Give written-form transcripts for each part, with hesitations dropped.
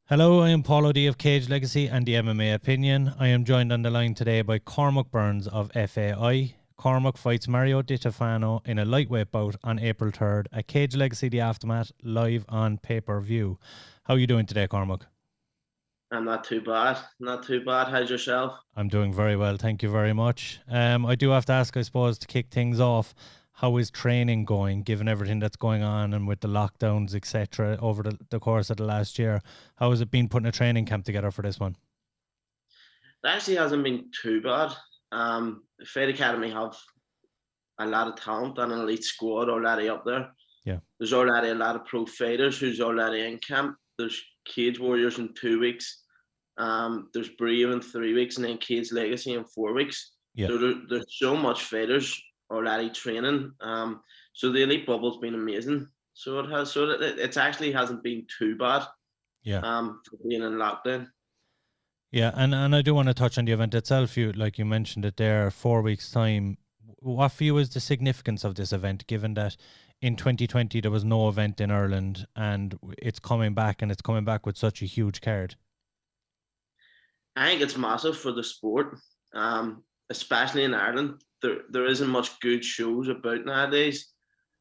Hello, I am Paul O'D of Cage Legacy and the MMA Opinion. I am joined on the line today by Cormac Burns of FAI. Cormac fights Mario Di Stefano in a lightweight bout on April 3rd at Cage Legacy The Aftermath live on pay-per-view. How are you doing today, Cormac? I'm not too bad. Not too bad. How's yourself? I'm doing very well, thank you very much. I do have to ask, I suppose, to kick things off, how is training going, given everything that's going on and with the lockdowns, etc., over the course of the last year? How has it been putting a training camp together for this one? It actually hasn't been too bad. The Fed Academy have a lot of talent and an elite squad already up there. Yeah. There's already a lot of pro fighters who's already in camp. There's Cage Warriors in 2 weeks. There's Brave in 3 weeks, and then Cage Legacy in 4 weeks. Yeah. So there's so much fighters already training. So the elite bubble's been amazing. So it has. So it actually hasn't been too bad. Yeah. For being in lockdown. Yeah, and I do want to touch on the event itself. You like you mentioned it there, 4 weeks time. What for you is the significance of this event, given that in 2020 there was no event in Ireland, and it's coming back, and it's coming back with such a huge card. I think it's massive for the sport, especially in Ireland. There isn't much good shows about nowadays.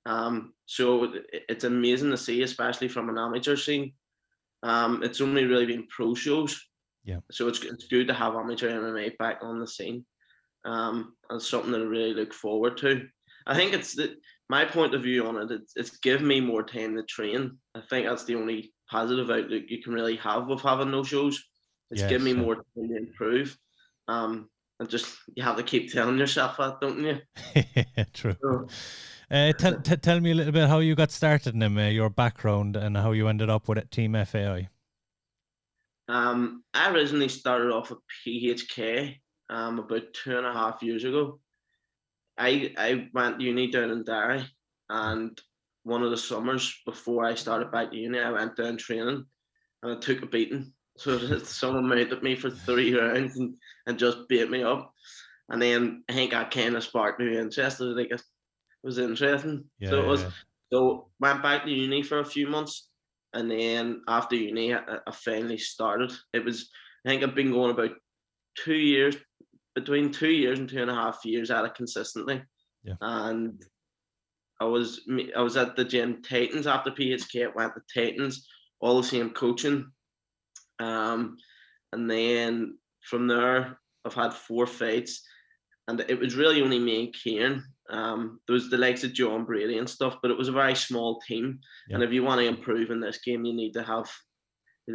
So it's amazing to see, especially from an amateur scene. It's only really been pro shows. Yeah. So it's good to have amateur MMA back on the scene. And something to really look forward to. I think my point of view on it. It's given me more time to train. I think that's the only positive outlook you can really have with having no shows. It's given me more time to improve. And just you have to keep telling yourself that, don't you? True. So, tell me a little bit how you got started in your background and how you ended up with Team FAI. I originally started off at PHK about 2.5 years ago. I went to uni down in Derry, and one of the summers before I started back to uni, I went down training, and I took a beating. So someone mounted me for 3 rounds and just beat me up. And then I think I kind of sparked me interest. Like it was interesting. Yeah, so it was. So went back to uni for a few months, and then after uni, I finally started. It was. I think I've been going about 2 years, between 2 years and 2.5 years at it consistently. Yeah. And I was at the gym Titans after PHK. I went to Titans, all the same coaching. And then from there, I've had 4 fights, and it was really only me and Kieran. There was the likes of John Brady and stuff, but it was a very small team. Yeah. And if you want to improve in this game, you need to have,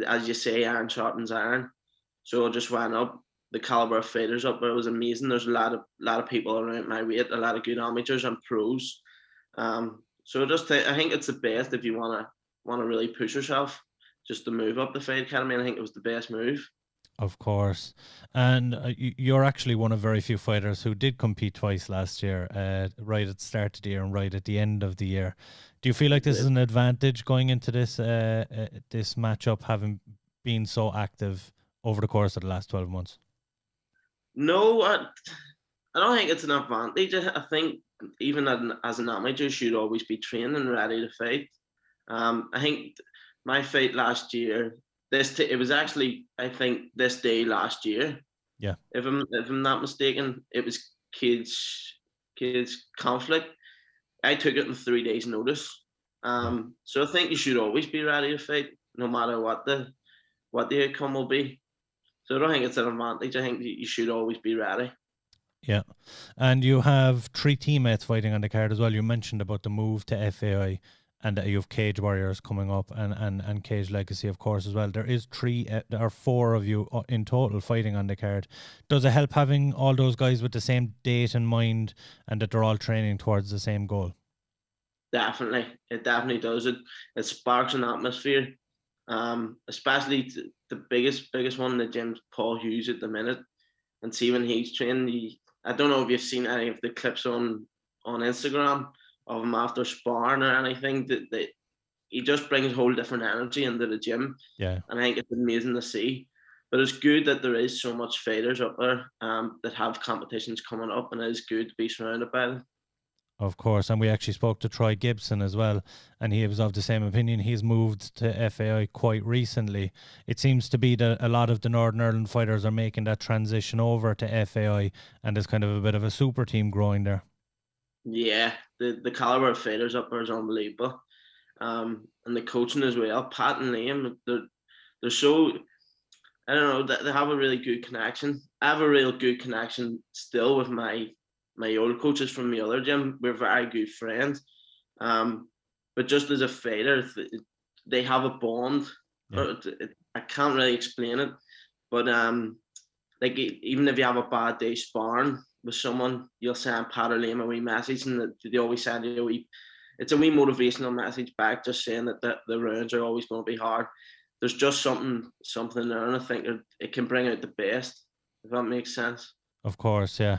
as you say, iron sharpens iron. So I just went up. The caliber of fighters up there was amazing. There's a lot of people around my weight, a lot of good amateurs and pros. So I think it's the best if you want to really push yourself, just to move up the fight academy. And I think it was the best move. Of course. And you're actually one of very few fighters who did compete twice last year, right at the start of the year and right at the end of the year. Do you feel like this is an advantage going into this this matchup, having been so active over the course of the last 12 months? No, I don't think it's an advantage. I think even as an amateur, you should always be trained and ready to fight. I think my fight last year, it was actually, I think, this day last year. Yeah. If I'm not mistaken, it was kids conflict. I took it in 3 days' notice. So I think you should always be ready to fight, no matter what the outcome will be. So I don't think it's an advantage. I think you should always be ready. Yeah. And you have 3 teammates fighting on the card as well. You mentioned about the move to FAI, and you have Cage Warriors coming up, and Cage Legacy, of course, as well. There is 3 or 4 of you in total fighting on the card. Does it help having all those guys with the same date in mind and that they're all training towards the same goal? Definitely. It definitely does. It sparks an atmosphere. Especially the biggest one in the gym, Paul Hughes at the minute, and see when he's training. I don't know if you've seen any of the clips on Instagram of him after sparring or anything. That he just brings a whole different energy into the gym. Yeah, and I think it's amazing to see. But it's good that there is so much fighters up there that have competitions coming up, and it is good to be surrounded by them. Of course, and we actually spoke to Troy Gibson as well, and he was of the same opinion. He's moved to FAI quite recently. It seems to be that a lot of the Northern Ireland fighters are making that transition over to FAI, and there's kind of a bit of a super team growing there. Yeah, the caliber of fighters up there is unbelievable. And the coaching as well. Pat and Liam, they're so, I don't know, they have a really good connection. I have a real good connection still with my old coaches from the other gym. We're very good friends. But just as a fighter, they have a bond. Yeah. I can't really explain it, but like even if you have a bad day sparring with someone, you'll send Pat or Liam a wee message, and they always send you a wee. It's a wee motivational message back, just saying that the rounds are always going to be hard. There's just something there, and I think it can bring out the best, if that makes sense. Of course, yeah.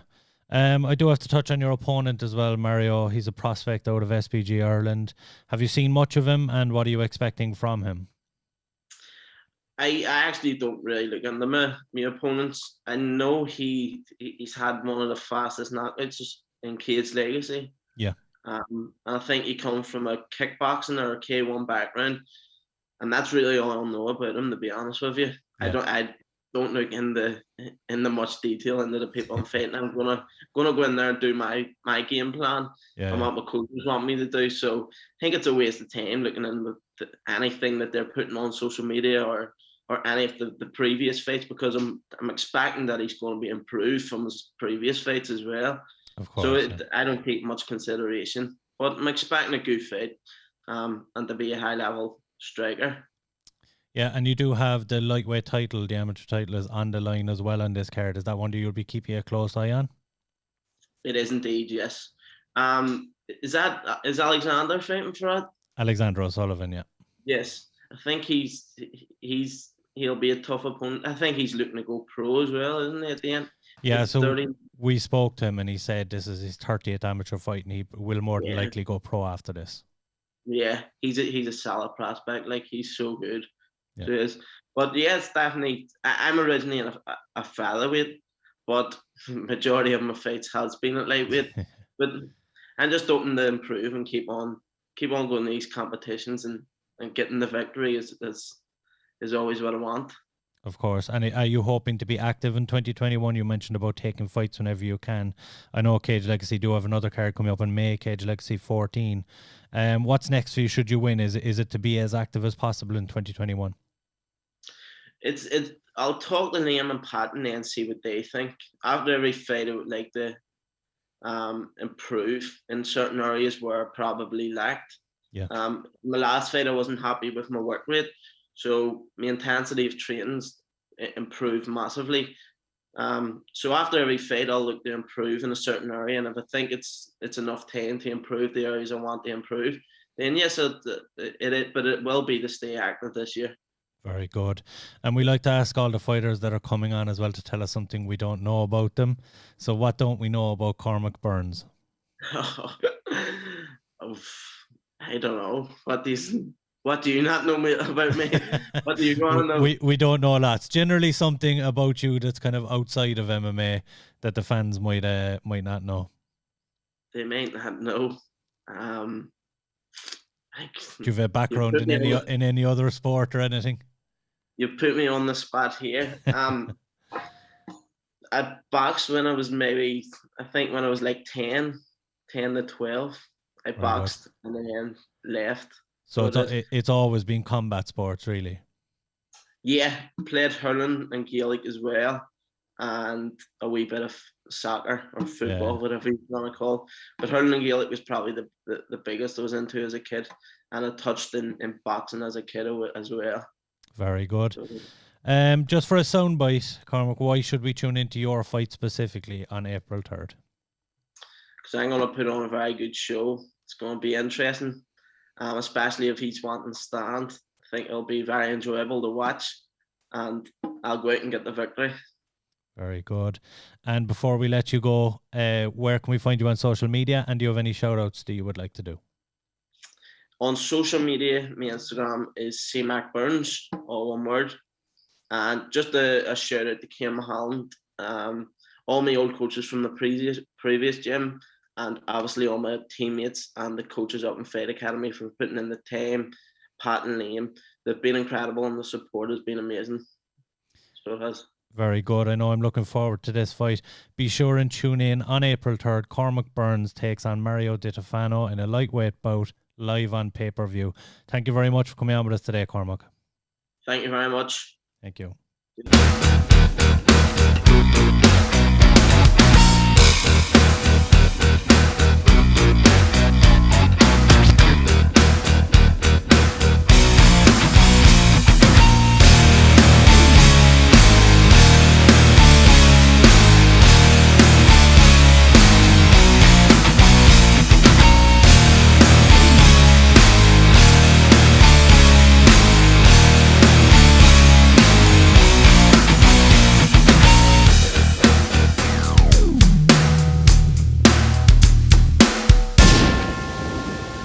I do have to touch on your opponent as well, Mario. He's a prospect out of SPG Ireland. Have you seen much of him, and what are you expecting from him? I actually don't really look into my opponents. I know he's had one of the fastest knockouts in Cade's legacy. Yeah. I think he comes from a kickboxing or a K1 background, and that's really all I know about him, to be honest with you. Yeah. I don't look in the much detail into the people I'm fighting. I'm gonna go in there and do my game plan and what my coaches want me to do. So I think it's a waste of time looking into anything that they're putting on social media or any of the previous fights, because I'm expecting that he's going to be improved from his previous fights as well. Of course. So I don't take much consideration, but I'm expecting a good fight, and to be a high level striker. Yeah, and you do have the lightweight title, the amateur title is on the line as well on this card. Is that one that you'll be keeping a close eye on? It is indeed, yes. Is Alexander fighting for that? Alexander O'Sullivan, yeah. Yes, I think he'll be a tough opponent. I think he's looking to go pro as well, isn't he, at the end? Yeah, so we spoke to him and he said this is his 30th amateur fight and he will more than likely go pro after this. Yeah, he's a solid prospect. Like, he's so good. Yeah. So he is. But yes, definitely. I'm originally a featherweight, but majority of my fights has been at lightweight. But I'm just hoping to improve and keep on going to these competitions and getting the victory is always what I want. Of course. And are you hoping to be active in 2021? You mentioned about taking fights whenever you can. I know Cage Legacy do have another card coming up in May, Cage Legacy 14. What's next for you should you win? Is it to be as active as possible in 2021? I'll talk to Liam and Pat and then see what they think. After every fight, I would like to improve in certain areas where I probably lacked. Yeah. My last fight, I wasn't happy with my work rate. So my intensity of trainings improved massively. So after every fight, I'll look to improve in a certain area, and if I think it's enough time to improve the areas I want to improve, then yes, but it will be to stay active this year. Very good. And we like to ask all the fighters that are coming on as well to tell us something we don't know about them. So what don't we know about Cormac Burns? I don't know. What do you not know about me? What do you want to know? We don't know lots. Generally something about you that's kind of outside of MMA that the fans might not know. They might not know. Do you have a background in any other sport or anything? You put me on the spot here. I boxed when I was when I was like 10 to 12. I boxed and then left. So it's always been combat sports, really? Yeah, played hurling and Gaelic as well, and a wee bit of soccer or football, whatever you want to call it. But hurling and Gaelic was probably the biggest I was into as a kid, and I touched in boxing as a kid as well. Very good. Just for a soundbite, Cormac, why should we tune into your fight specifically on April 3rd? Because I'm going to put on a very good show. It's going to be interesting. Especially if he's wanting to stand. I think it'll be very enjoyable to watch, and I'll go out and get the victory. Very good. And before we let you go, where can we find you on social media, and do you have any shout-outs that you would like to do? On social media, my Instagram is Cormac Burns, all one word. And just a shout out to Kim Holland. All my old coaches from the previous gym, and obviously all my teammates and the coaches up in Fight Academy for putting in the time. Pat and Liam, they've been incredible, and the support has been amazing. So it has. Very good. I know I'm looking forward to this fight. Be sure and tune in on April 3rd. Cormac Burns takes on Mario Di Stefano in a lightweight bout live on pay-per-view. Thank you very much for coming on with us today, Cormac. Thank you very much. Thank you.